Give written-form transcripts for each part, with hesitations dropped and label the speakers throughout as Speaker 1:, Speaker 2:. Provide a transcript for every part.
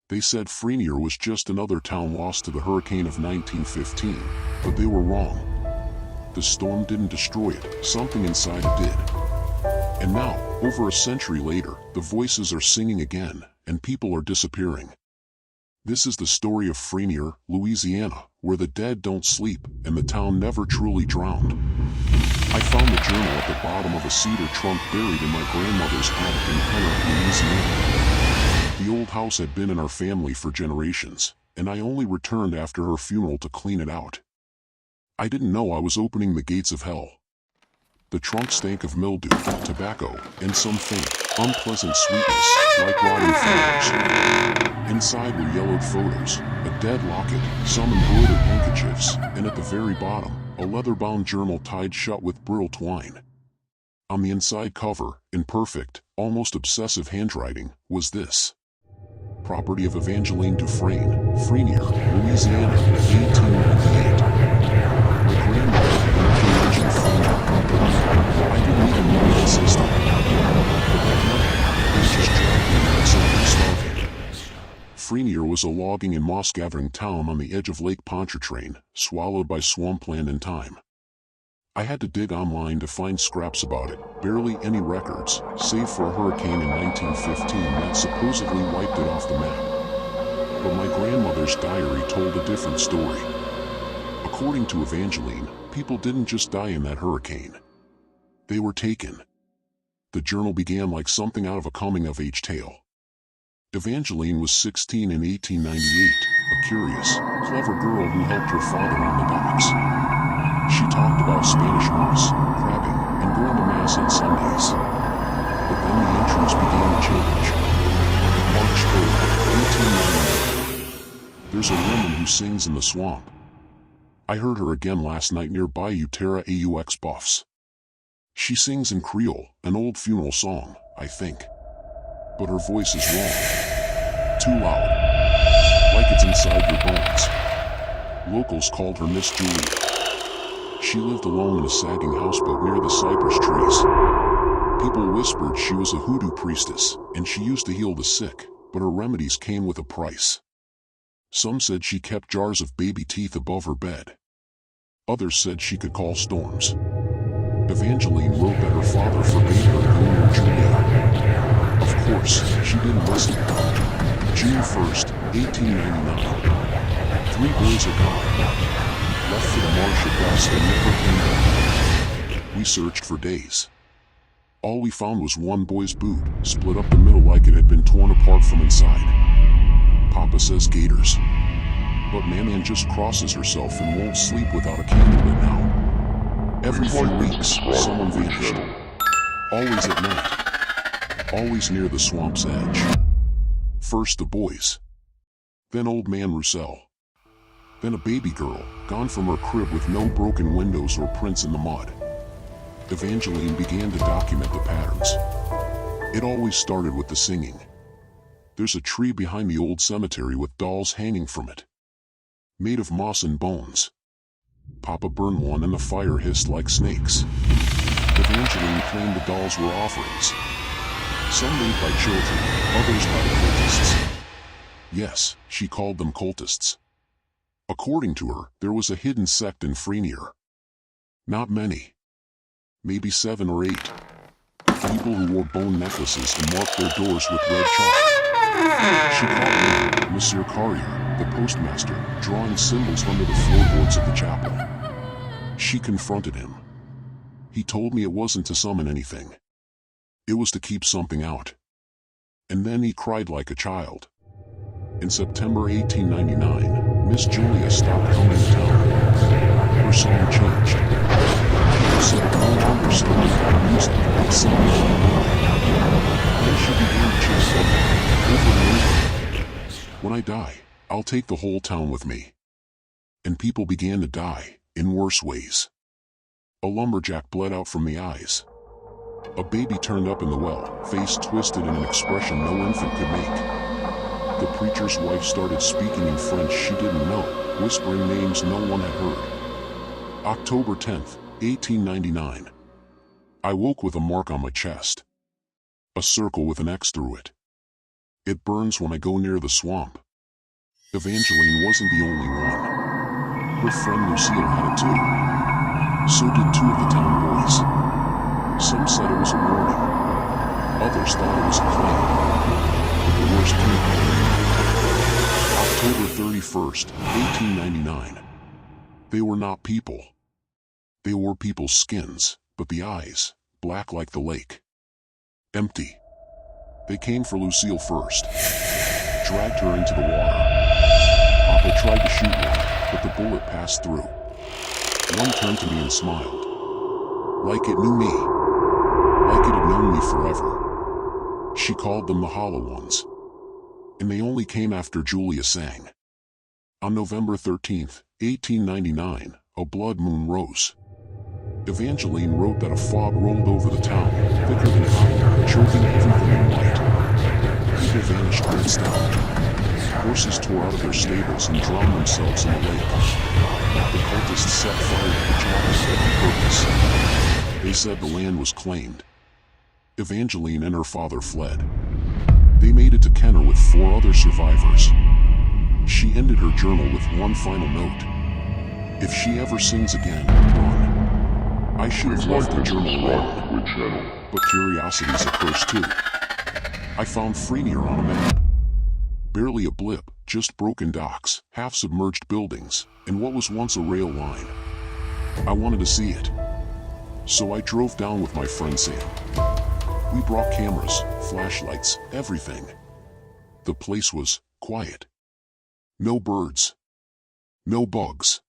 Speaker 1: They said Frenier was just another town lost to the hurricane of 1915, but they were wrong. The storm didn't destroy it, something inside it did. And now, over a century later, the voices are singing again, and people are disappearing. This is the story of Frenier, Louisiana, where the dead don't sleep, and the town never truly drowned. I found the journal at the bottom of a cedar trunk buried in my grandmother's attic in Frenier, Louisiana. The old house had been in our family for generations, and I only returned after her funeral to clean it out. I didn't know I was opening the gates of hell. The trunk stank of mildew, tobacco, and some faint, unpleasant sweetness, like rotting flowers. Inside were yellowed photos, a dead locket, some embroidered handkerchiefs, and at the very bottom, a leather-bound journal tied shut with brittle twine. On the inside cover, in perfect, almost obsessive handwriting, was this: property of Evangeline Dufresne, Frenier, Louisiana, 1898. My grandmother had never mentioned Frenier. I didn't even know it existed. But that night, they just dragged me like something starving. Frenier was a logging and moss-gathering town on the edge of Lake Pontchartrain, swallowed by swampland and time. I had to dig online to find scraps about it, barely any records, save for a hurricane in 1915 that supposedly wiped it off the map. But my grandmother's diary told a different story. According to Evangeline, people didn't just die in that hurricane. They were taken. The journal began like something out of a coming-of-age tale. Evangeline was 16 in 1898, a curious, clever girl who helped her father on the docks. She talked about Spanish moss, crabbing, and going to Mass on Sundays. But then the entries began to change. March 3rd, 1899. There's a woman who sings in the swamp. I heard her again last night near Bayou Terra aux Buffs. She sings in Creole, an old funeral song, I think. But her voice is wrong. Too loud. Like it's inside your bones. Locals called her Miss Julia. She lived alone in a sagging houseboat near the cypress trees. People whispered she was a hoodoo priestess, and she used to heal the sick, but her remedies came with a price. Some said she kept jars of baby teeth above her bed. Others said she could call storms. Evangeline wrote that her father forbade her to go near Julia. Of course, she didn't listen. June 1st, 1899. 3 boys are gone. Left for the marsh at dusk and never came back. We searched for days. All we found was one boy's boot, split up the middle like it had been torn apart from inside. Papa says gators. But Maman just crosses herself and won't sleep without a candlelit now. Every few weeks, someone vanished. Always at night. Always near the swamp's edge. First the boys. Then old man Roussel. Then a baby girl, gone from her crib with no broken windows or prints in the mud. Evangeline began to document the patterns. It always started with the singing. There's a tree behind the old cemetery with dolls hanging from it. Made of moss and bones. Papa burned one and the fire hissed like snakes. Evangeline claimed the dolls were offerings. Some made by children, others by the cultists. Yes, she called them cultists. According to her, there was a hidden sect in Frenier. Not many. Maybe 7 or 8. People who wore bone necklaces and marked their doors with red chalk. She caught him, Monsieur Carrier, the postmaster, drawing symbols under the floorboards of the chapel. She confronted him. He told me it wasn't to summon anything. It was to keep something out. And then he cried like a child. In September 1899, Miss Julia stopped coming to town. Her song changed. People said it no longer sounded like music, it sounded like women. Then she began to chant over and over. When I die, I'll take the whole town with me. And people began to die, in worse ways. A lumberjack bled out from the eyes. A baby turned up in the well, face twisted in an expression no infant could make. The preacher's wife started speaking in French she didn't know, whispering names no one had heard. October 10th, 1899. I woke with a mark on my chest. A circle with an X through it. It burns when I go near the swamp. Evangeline wasn't the only one. Her friend Lucille had it too. So did two of the town boys. Some said it was a warning. Others thought it was a claim. But the worst came October 31st, 1899. They were not people. They wore people's skins, but the eyes, black like the lake. Empty. They came for Lucille first. Dragged her into the water. Papa tried to shoot one, but the bullet passed through. One turned to me and smiled. Like it knew me. Like it had known me forever. She called them the Hollow Ones. And they only came after Julia sang. On November 13th, 1899, a blood moon rose. Evangeline wrote that a fog rolled over the town, thicker than hot, choking everything in light. People vanished minutes down. Horses tore out of their stables and drowned themselves in the lake. The cultists set fire to the chapel on purpose. They said the land was claimed. Evangeline and her father fled. They made it to Kenner with 4 other survivors. She ended her journal with one final note. If she ever sings again, run. I should have left the journal alone, but curiosity's a curse too. I found Frenier on a map. Barely a blip, just broken docks, half-submerged buildings, and what was once a rail line. I wanted to see it. So I drove down with my friend Sam. We brought cameras, flashlights, everything. The place was quiet. No birds. No bugs.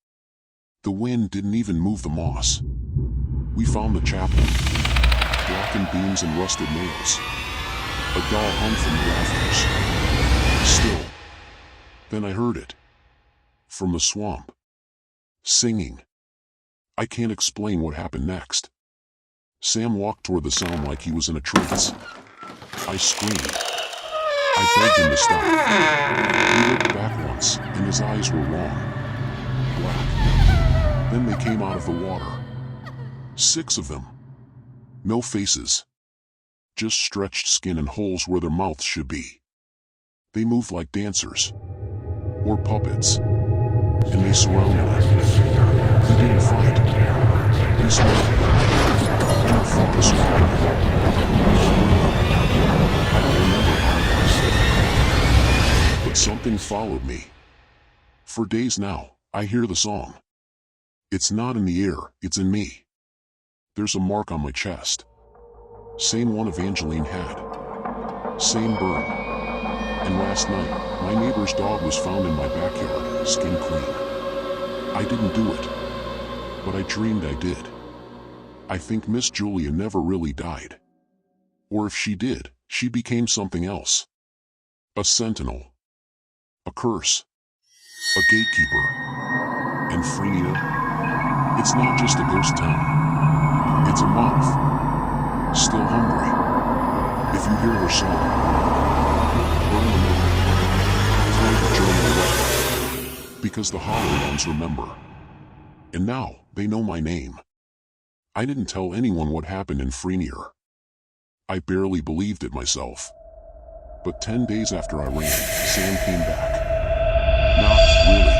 Speaker 1: The wind didn't even move the moss. We found the chapel. Blackened beams and rusted nails. A doll hung from the rafters. Still. Then I heard it. From the swamp. Singing. I can't explain what happened next. Sam walked toward the sound like he was in a trance. I screamed. I begged him to stop. He looked back once, and his eyes were long. Black. Then they came out of the water. 6 of them. No faces. Just stretched skin and holes where their mouths should be. They moved like dancers. Or puppets. And they surrounded us. We didn't fight. We smiled. And our fought was swallowed. I don't remember how it was. But something followed me. For days now, I hear the song. It's not in the air, it's in me. There's a mark on my chest. Same one Evangeline had. Same burn. And last night, my neighbor's dog was found in my backyard, skin clean. I didn't do it. But I dreamed I did. I think Miss Julia never really died. Or if she did, she became something else. A sentinel. A curse. A gatekeeper. And Frenier? It's not just a ghost town. It's a moth. Still hungry. If you hear her song, burn the note. Throw the journal away. Because the Hollow Ones remember. And now, they know my name. I didn't tell anyone what happened in Frenier. I barely believed it myself. But 10 days after I ran, Sam came back. Not really.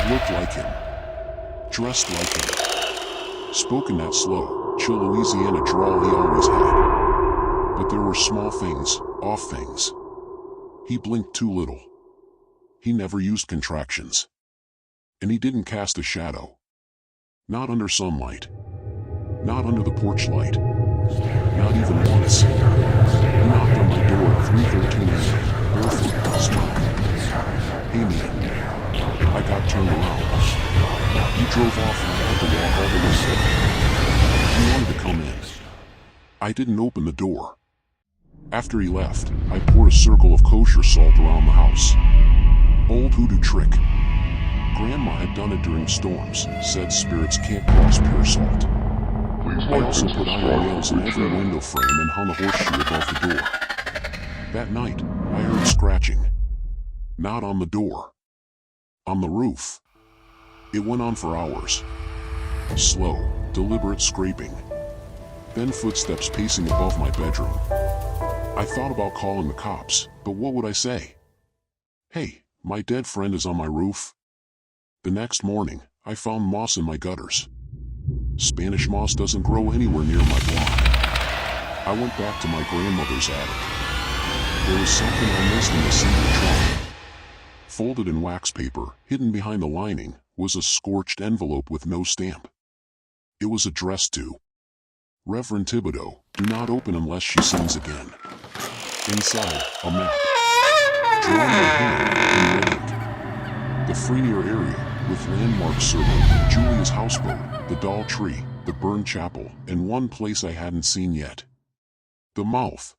Speaker 1: It looked like him. Dressed like him. Spoke in that slow, chill Louisiana drawl he always had. But there were small things, off things. He blinked too little. He never used contractions. And he didn't cast a shadow. Not under sunlight. Not under the porch light. Not even once. He knocked on my door at 3:13 a.m., barefoot, smiling. Hey man. I got turned around. He drove off and I had to walk all the way there. He wanted to come in. I didn't open the door. After he left, I poured a circle of kosher salt around the house. Old hoodoo trick. Grandma had done it during storms, said spirits can't cross pure salt. I also put iron nails in every window frame and hung a horseshoe above the door. That night, I heard scratching. Not on the door. On the roof. It went on for hours. Slow, deliberate scraping. Then footsteps pacing above my bedroom. I thought about calling the cops, but what would I say? Hey, my dead friend is on my roof. The next morning, I found moss in my gutters. Spanish moss doesn't grow anywhere near my block. I went back to my grandmother's attic. There was something I missed in the cedar trunk. Folded in wax paper, hidden behind the lining, was a scorched envelope with no stamp. It was addressed to Reverend Thibodeau, do not open unless she sings again. Inside, a map, drawn by hand in red ink. The Frenier area, with landmarks circled, Julia's houseboat, the doll tree, the burned chapel, and one place I hadn't seen yet. The mouth,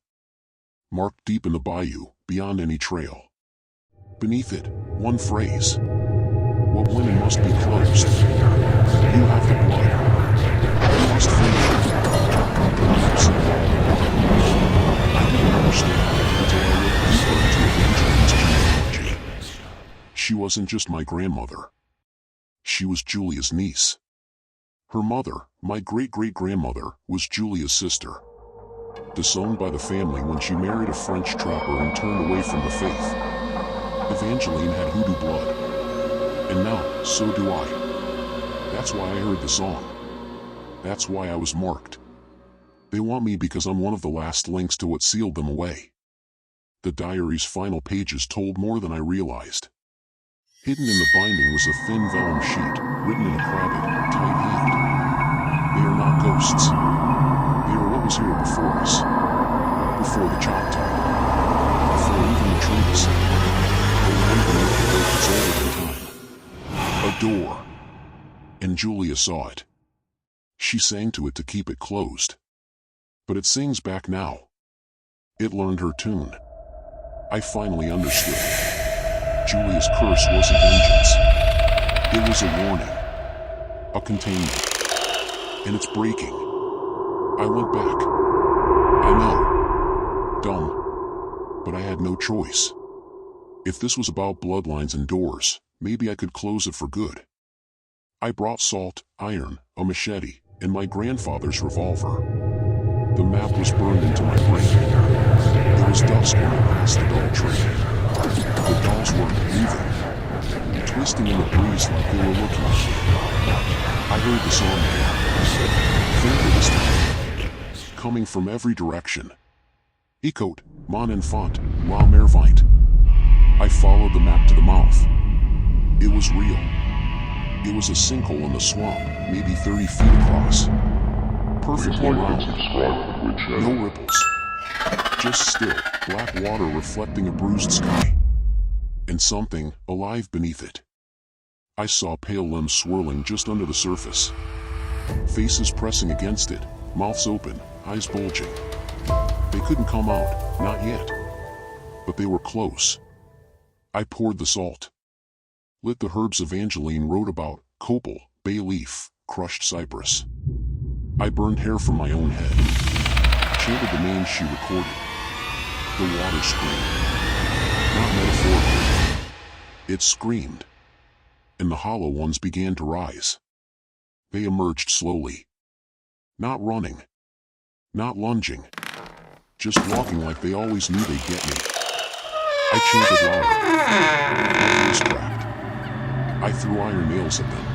Speaker 1: marked deep in the bayou, beyond any trail. Beneath it, one phrase. What women must be closed. You have the blood. You must finish it. I'm upset. I didn't understand until I looked deeper into Evangeline's genealogy. She wasn't just my grandmother. She was Julia's niece. Her mother, my great-great-grandmother, was Julia's sister. Disowned by the family when she married a French trapper and turned away from the faith. Evangeline had hoodoo blood. And now, so do I. That's why I heard the song. That's why I was marked. They want me because I'm one of the last links to what sealed them away. The diary's final pages told more than I realized. Hidden in the binding was a thin vellum sheet, written in a crabbed, tight hand. They are not ghosts. They are what was here before us. Before the Choctaw. Before even the trees. The land beneath the earth is older than time. A door. And Julia saw it. She sang to it to keep it closed. But it sings back now. It learned her tune. I finally understood. Julia's curse wasn't vengeance. It was a warning. A containment. And it's breaking. I went back. I know. Dumb. But I had no choice. If this was about bloodlines and doors, maybe I could close it for good. I brought salt, iron, a machete, and my grandfather's revolver. The map was burned into my brain. It was dusk when I passed the doll tree. The dolls weren't moving, twisting in the breeze like they were looking at me. I heard the song again, fainter this time, coming from every direction. Écoute, mon enfant, la merveille. I followed the map to the mouth. It was real. It was a sinkhole in the swamp, maybe 30 feet across. Perfectly round. No ripples. Just still, black water reflecting a bruised sky. And something, alive beneath it. I saw pale limbs swirling just under the surface. Faces pressing against it, mouths open, eyes bulging. They couldn't come out, not yet. But they were close. I poured the salt. Lit the herbs Evangeline wrote about, copal, bay leaf, crushed cypress. I burned hair from my own head. Chanted the names she recorded. The water screamed. Not metaphorically. It screamed. And the hollow ones began to rise. They emerged slowly. Not running. Not lunging. Just walking like they always knew they'd get me. I chanted louder. My voice cracked. I threw iron nails at them.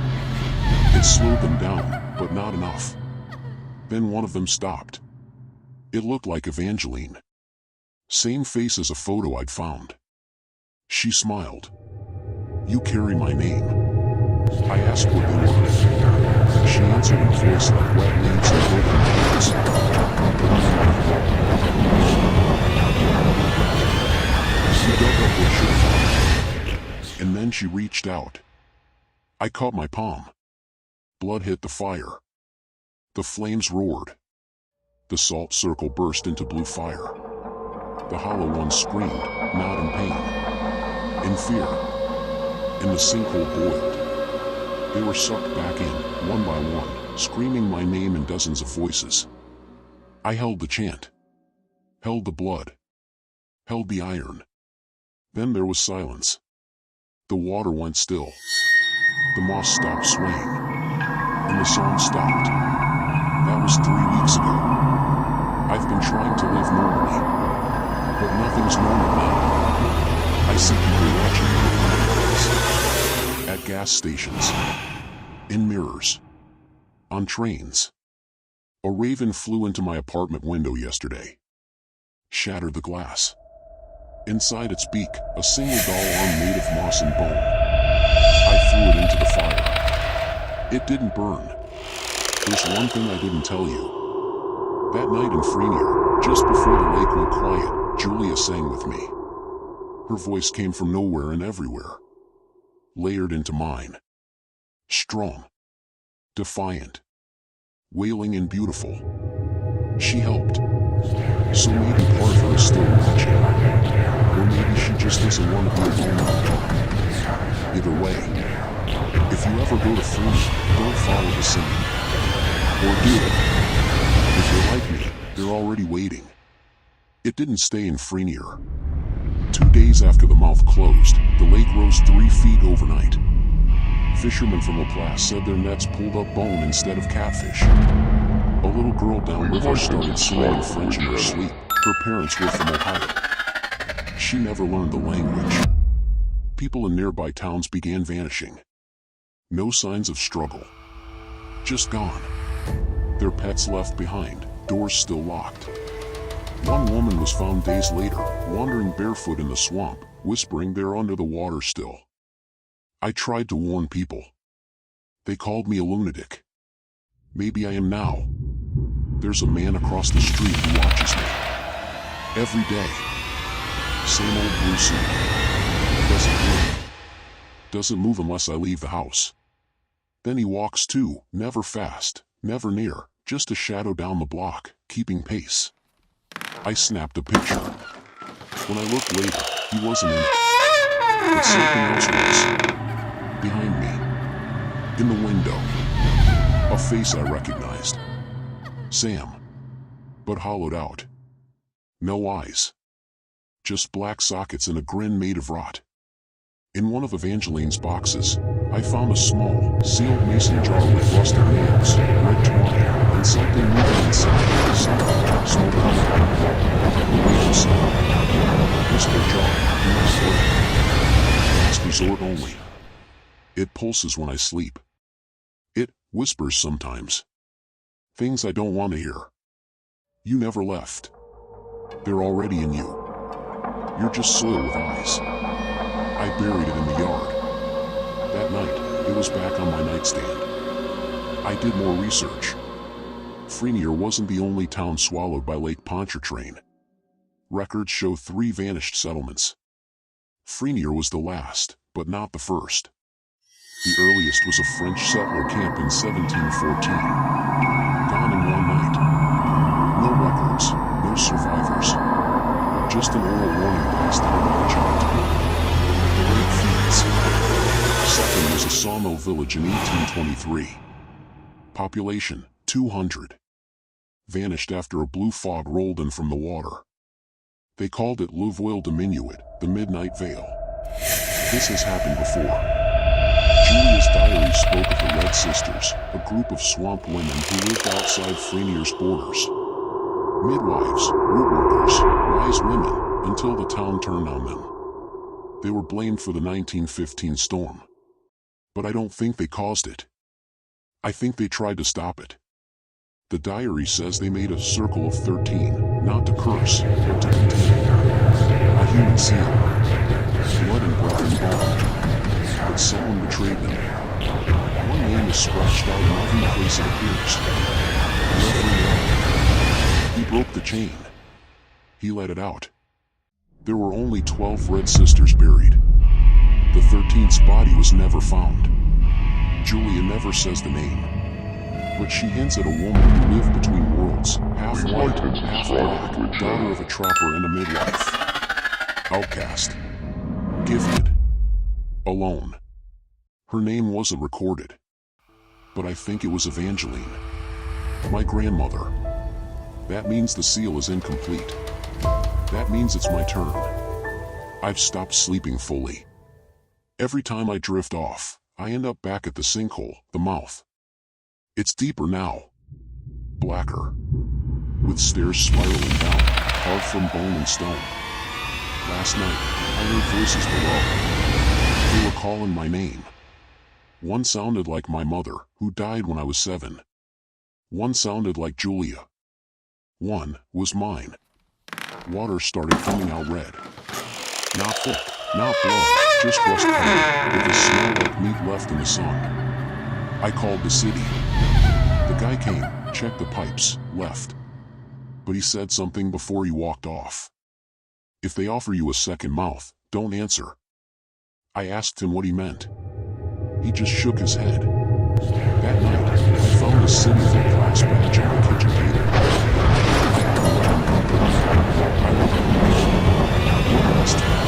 Speaker 1: It slowed them down, but not enough. Then one of them stopped. It looked like Evangeline. Same face as a photo I'd found. She smiled. You carry my name. I asked what they were. She answered in a voice like wet leaves and broken bones. She dug up what should have. And then she reached out. I caught my palm. Blood hit the fire. The flames roared. The salt circle burst into blue fire. The hollow ones screamed, not in pain. In fear. And the sinkhole boiled. They were sucked back in, one by one, screaming my name in dozens of voices. I held the chant. Held the blood. Held the iron. Then there was silence. The water went still. The moss stopped swaying. And the song stopped. That was 3 weeks ago. I've been trying to live normally. But nothing's normal now. I see people watching me with eyes. At gas stations. In mirrors. On trains. A raven flew into my apartment window yesterday. Shattered the glass. Inside its beak, a single doll arm made of moss and bone. I threw it into the fire. It didn't burn. There's one thing I didn't tell you. That night in Frenier, just before the lake went quiet, Julia sang with me. Her voice came from nowhere and everywhere. Layered into mine. Strong. Defiant. Wailing and beautiful. She helped. So maybe part of her is still watching. Or maybe she just doesn't want to be alone in the dark. Either way, if you ever go to Frenier, don't follow the singing. Or do it. If you're like me, they're already waiting. It didn't stay in Frenier. 2 days after the mouth closed, the lake rose 3 feet overnight. Fishermen from Laplace said their nets pulled up bone instead of catfish. A little girl downriver started singing in French in her sleep. Her parents were from Ohio. She never learned the language. People in nearby towns began vanishing. No signs of struggle. Just gone. Their pets left behind, doors still locked. One woman was found days later, wandering barefoot in the swamp, whispering they're under the water still. I tried to warn people. They called me a lunatic. Maybe I am now. There's a man across the street who watches me. Every day. Same old blue suit. Doesn't move. Doesn't move unless I leave the house. Then he walks too, never fast, never near, just a shadow down the block, keeping pace. I snapped a picture. When I looked later, he wasn't in it. But something else was. Behind me. In the window. A face I recognized. Sam. But hollowed out. No eyes. Just black sockets and a grin made of rot. In one of Evangeline's boxes, I found a small, sealed mason jar with rusted nails, red twine, and something moving inside. Smoke Whisper jar, do not break. Last resort only. It pulses when I sleep. It whispers sometimes. Things I don't want to hear. You never left. They're already in you. You're just soil with eyes. I buried it in the yard. That night, it was back on my nightstand. I did more research. Frenier wasn't the only town swallowed by Lake Pontchartrain. Records show 3 vanished settlements. Frenier was the last, but not the first. The earliest was a French settler camp in 1714. Gone in one night. No records, no survivors. Just an oral warning passed down by a child. The Lake Feeds. Second was a sawmill village in 1823. Population, 200. Vanished after a blue fog rolled in from the water. They called it Louvoil Diminuit, the Midnight Veil. This has happened before. Julia's diary spoke of the Red Sisters, a group of swamp women who lived outside Frenier's borders. Midwives, root workers, wise women, until the town turned on them. They were blamed for the 1915 storm. But I don't think they caused it. I think they tried to stop it. The diary says they made a circle of 13, not to curse, but to contain. A human seal. Blood and breath and bone. But someone betrayed them. One name is scratched out in every place it appears. He broke the chain. He let it out. There were only 12 Red Sisters buried. The 13th body was never found. Julia never says the name. But she hints at a woman who lived between worlds, half white, half black, daughter of a trapper and a midwife. Outcast. Gifted. Alone. Her name wasn't recorded. But I think it was Evangeline. My grandmother. That means the seal is incomplete. That means it's my turn. I've stopped sleeping fully. Every time I drift off, I end up back at the sinkhole, the mouth. It's deeper now. Blacker. With stairs spiraling down, carved from bone and stone. Last night, I heard voices below. They were calling my name. One sounded like my mother, who died when I was 7. One sounded like Julia. One was mine. Water started coming out red. Not thick, not blood, just rust colored, with a smell like meat left in the sun. I called the city. The guy came, checked the pipes, left. But he said something before he walked off. If they offer you a second mouth, don't answer. I asked him what he meant. He just shook his head. That night, I found a city full glass badge on the kitchen table. I went one last time.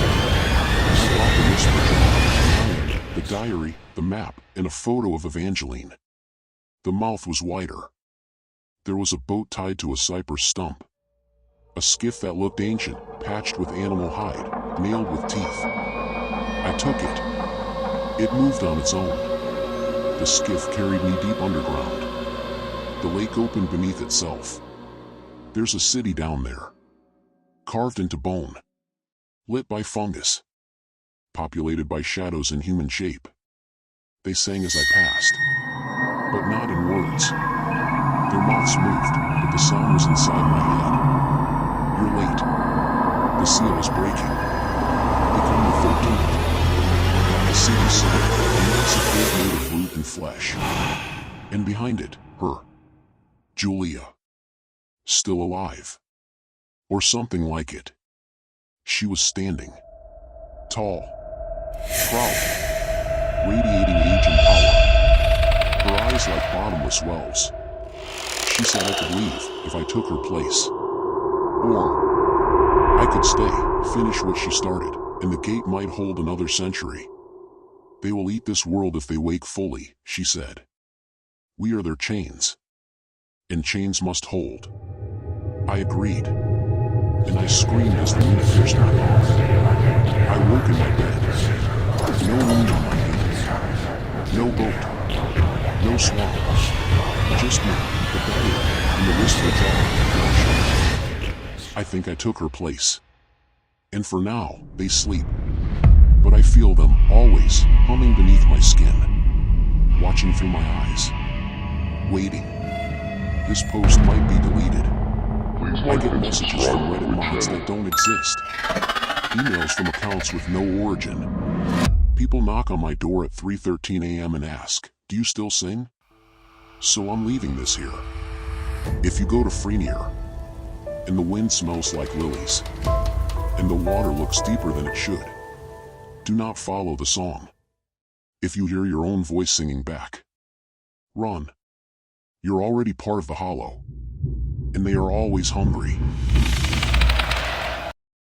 Speaker 1: I brought the whisper jar, the iron, the diary, the map, and a photo of Evangeline. The mouth was wider. There was a boat tied to a cypress stump. A skiff that looked ancient, patched with animal hide, nailed with teeth. I took it. It moved on its own. The skiff carried me deep underground. The lake opened beneath itself. There's a city down there. Carved into bone. Lit by fungus. Populated by shadows in human shape. They sang as I passed. But not in words. Their mouths moved, but the sound was inside my head. You're late. The seal is breaking. Become the 13th. The city said, a massive gate made of root and flesh. And behind it, her. Julia. Still alive. Or something like it. She was standing. Tall. Proud. Radiating age and power. Her eyes like bottomless wells. She said I could leave if I took her place. Or I could stay, finish what she started, and the gate might hold another century. They will eat this world if they wake fully, she said. We are their chains. And chains must hold. I agreed. And I screamed as the wind pierced my mouth. I woke in my bed. No moon on my hand. No boat. No swamp. Just me, the bayou, and the whisper jar. I think I took her place. And for now, they sleep. But I feel them, always, humming beneath my skin. Watching through my eyes. Waiting. This post might be deleted. I get messages from Reddit mods that don't exist. Emails from accounts with no origin. People knock on my door at 3:13 a.m. and ask, do you still sing? So I'm leaving this here. If you go to Frenier, and the wind smells like lilies, and the water looks deeper than it should, do not follow the song. If you hear your own voice singing back, run. You're already part of the hollow, and they are always hungry.